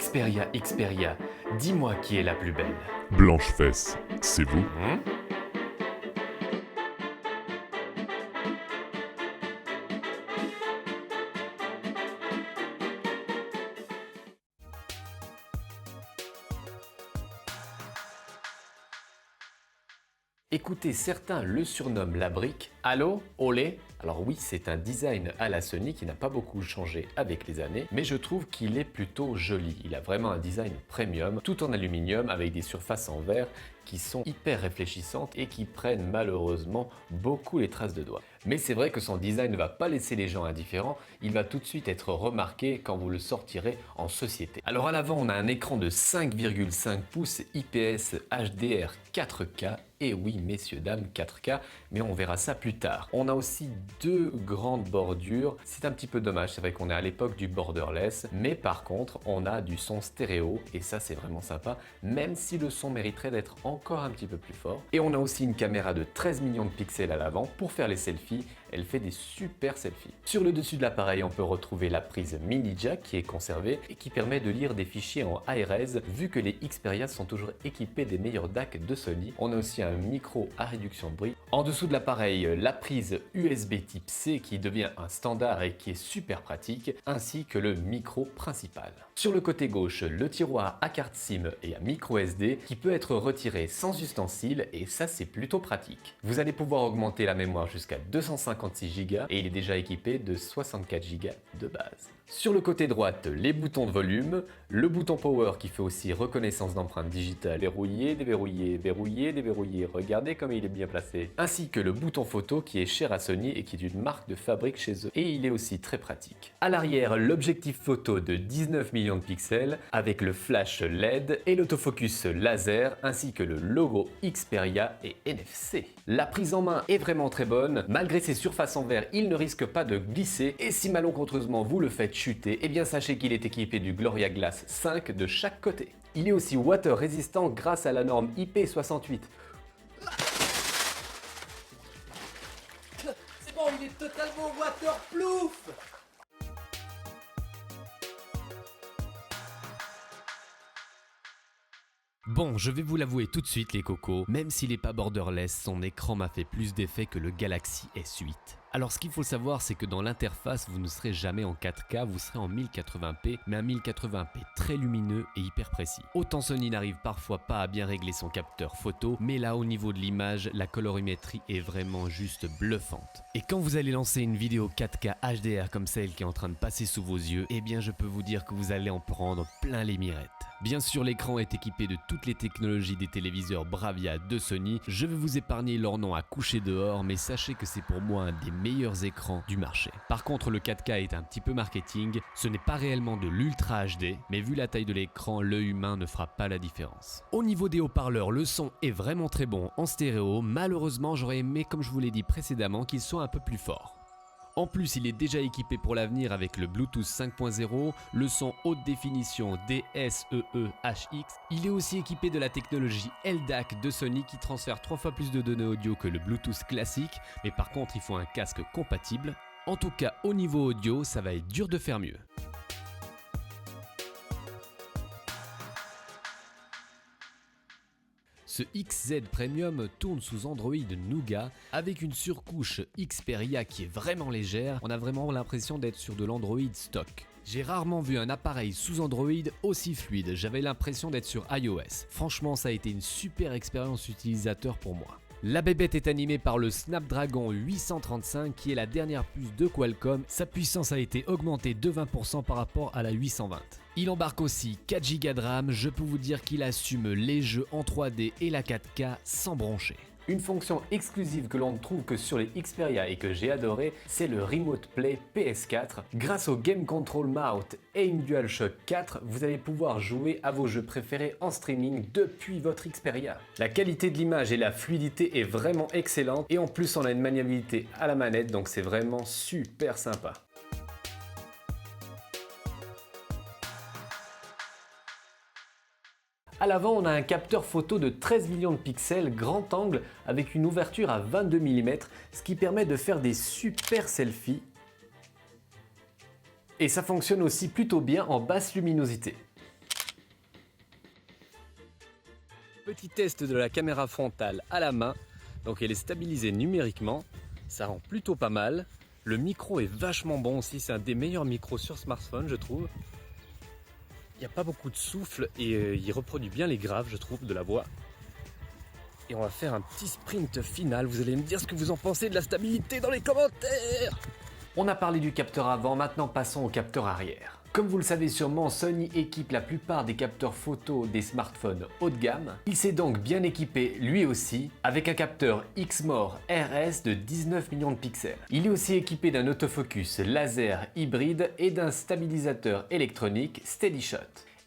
Xperia, dis-moi qui est la plus belle. Blanche-Fesse, c'est vous? Écoutez, certains le surnomment la brique. Allô? Olé? Alors oui, c'est un design à la Sony qui n'a pas beaucoup changé avec les années, mais je trouve qu'il est plutôt joli. Il a vraiment un design premium, tout en aluminium avec des surfaces en verre qui sont hyper réfléchissantes et qui prennent malheureusement beaucoup les traces de doigts. Mais c'est vrai que son design ne va pas laisser les gens indifférents, il va tout de suite être remarqué quand vous le sortirez en société. Alors à l'avant, on a un écran de 5,5 pouces IPS HDR 4K. Et oui, messieurs, dames, 4K, mais on verra ça plus tard. On a aussi deux grandes bordures. C'est un petit peu dommage, c'est vrai qu'on est à l'époque du borderless, mais par contre, on a du son stéréo, et ça, c'est vraiment sympa, même si le son mériterait d'être encore un petit peu plus fort. Et on a aussi une caméra de 13 millions de pixels à l'avant pour faire les selfies. Elle fait des super selfies. Sur le dessus de l'appareil, on peut retrouver la prise mini jack qui est conservée et qui permet de lire des fichiers en high-res vu que les Xperia sont toujours équipés des meilleurs DAC de Sony. On a aussi un micro à réduction de bruit. En dessous de l'appareil, la prise USB type C qui devient un standard et qui est super pratique, ainsi que le micro principal. Sur le côté gauche, le tiroir à carte SIM et à micro SD qui peut être retiré sans ustensile et ça c'est plutôt pratique. Vous allez pouvoir augmenter la mémoire jusqu'à 256 Go et il est déjà équipé de 64 Go de base. Sur le côté droite, les boutons de volume, le bouton power qui fait aussi reconnaissance d'empreinte digitale, verrouiller, déverrouiller, verrouiller, déverrouiller, regardez comme il est bien placé, ainsi que le bouton photo qui est cher à Sony et qui est une marque de fabrique chez eux et il est aussi très pratique. À l'arrière, l'objectif photo de 19 millions de pixels avec le flash LED et l'autofocus laser ainsi que le logo Xperia et NFC. La prise en main est vraiment très bonne, malgré ses surfaces en verre, il ne risque pas de glisser et si malencontreusement vous le faites chuter, eh bien sachez qu'il est équipé du Gloria Glass 5 de chaque côté. Il est aussi water résistant grâce à la norme IP68. C'est bon, il est totalement waterproof! Bon, je vais vous l'avouer tout de suite les cocos, même s'il n'est pas borderless, son écran m'a fait plus d'effet que le Galaxy S8. Alors ce qu'il faut savoir, c'est que dans l'interface, vous ne serez jamais en 4K, vous serez en 1080p, mais un 1080p très lumineux et hyper précis. Autant Sony n'arrive parfois pas à bien régler son capteur photo, mais là au niveau de l'image, la colorimétrie est vraiment juste bluffante. Et quand vous allez lancer une vidéo 4K HDR comme celle qui est en train de passer sous vos yeux, eh bien je peux vous dire que vous allez en prendre plein les mirettes. Bien sûr, l'écran est équipé de toutes les technologies des téléviseurs Bravia de Sony. Je vais vous épargner leur nom à coucher dehors, mais sachez que c'est pour moi un des meilleurs écrans du marché. Par contre, le 4K est un petit peu marketing. Ce n'est pas réellement de l'Ultra HD, mais vu la taille de l'écran, l'œil humain ne fera pas la différence. Au niveau des haut-parleurs, le son est vraiment très bon en stéréo. Malheureusement, j'aurais aimé, comme je vous l'ai dit précédemment, qu'il soit un peu plus fort. En plus, il est déjà équipé pour l'avenir avec le Bluetooth 5.0, le son haute définition DSEE-HX. Il est aussi équipé de la technologie LDAC de Sony qui transfère 3 fois plus de données audio que le Bluetooth classique, mais par contre, il faut un casque compatible. En tout cas, au niveau audio, ça va être dur de faire mieux. Ce XZ Premium tourne sous Android Nougat avec une surcouche Xperia qui est vraiment légère. On a vraiment l'impression d'être sur de l'Android stock. J'ai rarement vu un appareil sous Android aussi fluide, j'avais l'impression d'être sur iOS. Franchement, ça a été une super expérience utilisateur pour moi. La bébête est animée par le Snapdragon 835 qui est la dernière puce de Qualcomm. Sa puissance a été augmentée de 20% par rapport à la 820. Il embarque aussi 4 Go de RAM, je peux vous dire qu'il assume les jeux en 3D et la 4K sans broncher. Une fonction exclusive que l'on ne trouve que sur les Xperia et que j'ai adoré, c'est le Remote Play PS4. Grâce au Game Control Mount et une DualShock 4, vous allez pouvoir jouer à vos jeux préférés en streaming depuis votre Xperia. La qualité de l'image et la fluidité est vraiment excellente et en plus on a une maniabilité à la manette donc c'est vraiment super sympa. À l'avant, on a un capteur photo de 13 millions de pixels grand angle avec une ouverture à 22 mm, ce qui permet de faire des super selfies. Et ça fonctionne aussi plutôt bien en basse luminosité. Petit test de la caméra frontale à la main. Donc elle est stabilisée numériquement, ça rend plutôt pas mal. Le micro est vachement bon aussi, c'est un des meilleurs micros sur smartphone je trouve. Il n'y a pas beaucoup de souffle et il reproduit bien les graves je trouve de la voix. Et on va faire un petit sprint final, vous allez me dire ce que vous en pensez de la stabilité dans les commentaires. On a parlé du capteur avant, maintenant passons au capteur arrière. Comme vous le savez sûrement, Sony équipe la plupart des capteurs photo des smartphones haut de gamme. Il s'est donc bien équipé lui aussi avec un capteur Exmor RS de 19 millions de pixels. Il est aussi équipé d'un autofocus laser hybride et d'un stabilisateur électronique SteadyShot.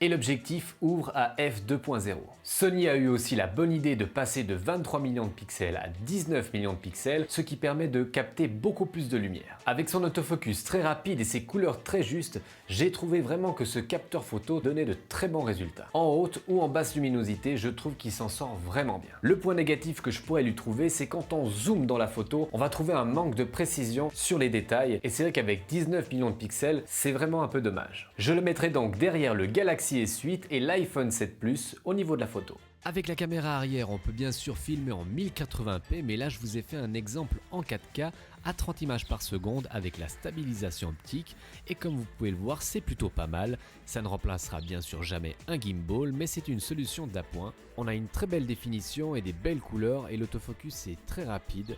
Et l'objectif ouvre à f2.0. Sony a eu aussi la bonne idée de passer de 23 millions de pixels à 19 millions de pixels, ce qui permet de capter beaucoup plus de lumière. Avec son autofocus très rapide et ses couleurs très justes, j'ai trouvé vraiment que ce capteur photo donnait de très bons résultats. En haute ou en basse luminosité, je trouve qu'il s'en sort vraiment bien. Le point négatif que je pourrais lui trouver, c'est quand on zoome dans la photo, on va trouver un manque de précision sur les détails, et c'est vrai qu'avec 19 millions de pixels, c'est vraiment un peu dommage. Je le mettrai donc derrière le Galaxy S8 et l'iPhone 7 Plus au niveau de la photo. Avec la caméra arrière, on peut bien sûr filmer en 1080p, mais là je vous ai fait un exemple en 4K à 30 images par seconde avec la stabilisation optique et comme vous pouvez le voir, c'est plutôt pas mal. Ça ne remplacera bien sûr jamais un gimbal, mais c'est une solution d'appoint. On a une très belle définition et des belles couleurs et l'autofocus est très rapide.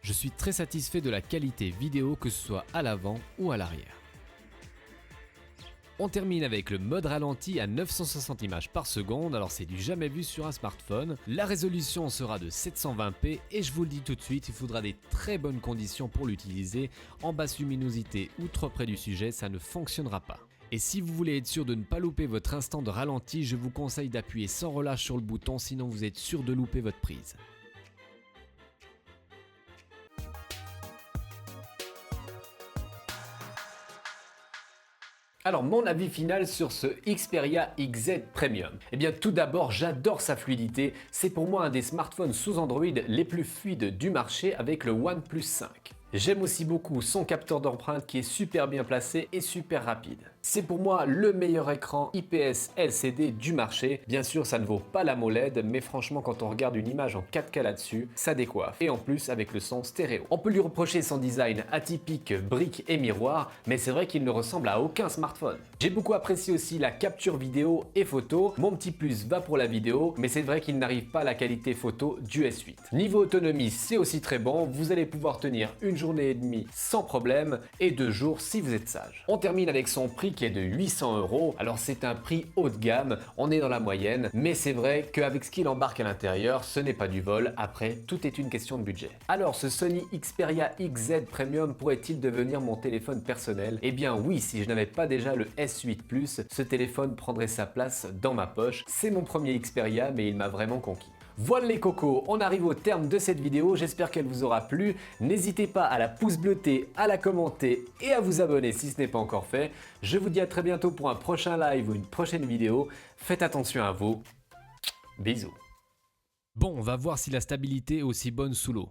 Je suis très satisfait de la qualité vidéo que ce soit à l'avant ou à l'arrière. On termine avec le mode ralenti à 960 images par seconde, alors c'est du jamais vu sur un smartphone. La résolution sera de 720p et je vous le dis tout de suite, il faudra des très bonnes conditions pour l'utiliser. En basse luminosité ou trop près du sujet, ça ne fonctionnera pas. Et si vous voulez être sûr de ne pas louper votre instant de ralenti, je vous conseille d'appuyer sans relâche sur le bouton, sinon vous êtes sûr de louper votre prise. Alors mon avis final sur ce Xperia XZ Premium. Eh bien tout d'abord j'adore sa fluidité, c'est pour moi un des smartphones sous Android les plus fluides du marché avec le OnePlus 5. J'aime aussi beaucoup son capteur d'empreinte qui est super bien placé et super rapide. C'est pour moi le meilleur écran IPS LCD du marché. Bien sûr, ça ne vaut pas la MOLED, mais franchement, quand on regarde une image en 4K là-dessus, ça décoiffe. Et en plus, avec le son stéréo. On peut lui reprocher son design atypique, brique et miroir, mais c'est vrai qu'il ne ressemble à aucun smartphone. J'ai beaucoup apprécié aussi la capture vidéo et photo. Mon petit plus va pour la vidéo, mais c'est vrai qu'il n'arrive pas à la qualité photo du S8. Niveau autonomie, c'est aussi très bon. Vous allez pouvoir tenir une journée et demie sans problème et 2 jours si vous êtes sage. On termine avec son prix qui est de 800 €. Alors c'est un prix haut de gamme, on est dans la moyenne, mais c'est vrai qu'avec ce qu'il embarque à l'intérieur, ce n'est pas du vol. Après, tout est une question de budget. Alors ce Sony Xperia XZ Premium pourrait-il devenir mon téléphone personnel? Eh bien oui, si je n'avais pas déjà le S8 Plus, ce téléphone prendrait sa place dans ma poche. C'est mon premier Xperia, mais il m'a vraiment conquis. Voilà les cocos, on arrive au terme de cette vidéo, j'espère qu'elle vous aura plu. N'hésitez pas à la pouce bleutée, à la commenter et à vous abonner si ce n'est pas encore fait. Je vous dis à très bientôt pour un prochain live ou une prochaine vidéo. Faites attention à vous. Bisous. Bon, on va voir si la stabilité est aussi bonne sous l'eau.